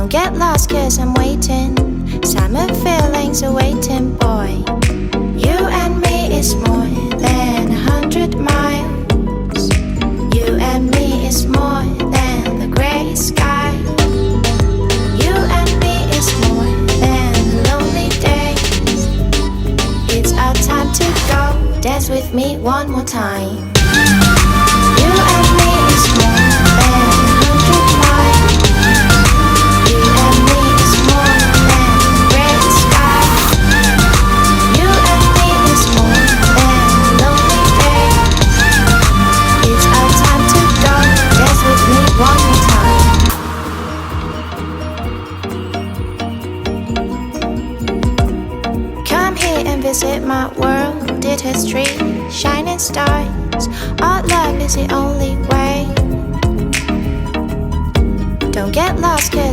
Don't get lost cause I'm waiting. Summer feelings are waiting, boy. You and me is more than 100 miles. You and me is more than the gray sky. You and me is more than lonely days. It's our time to go. Dance with me one more time. You and me is more than 100 miles. You and me is more than gray sky. You and me is more than lonely days. It's our time to go. Dance with me one more time. Come here and visit my world. It has trees, shining stars. Our love is the only way. Don't get lost cause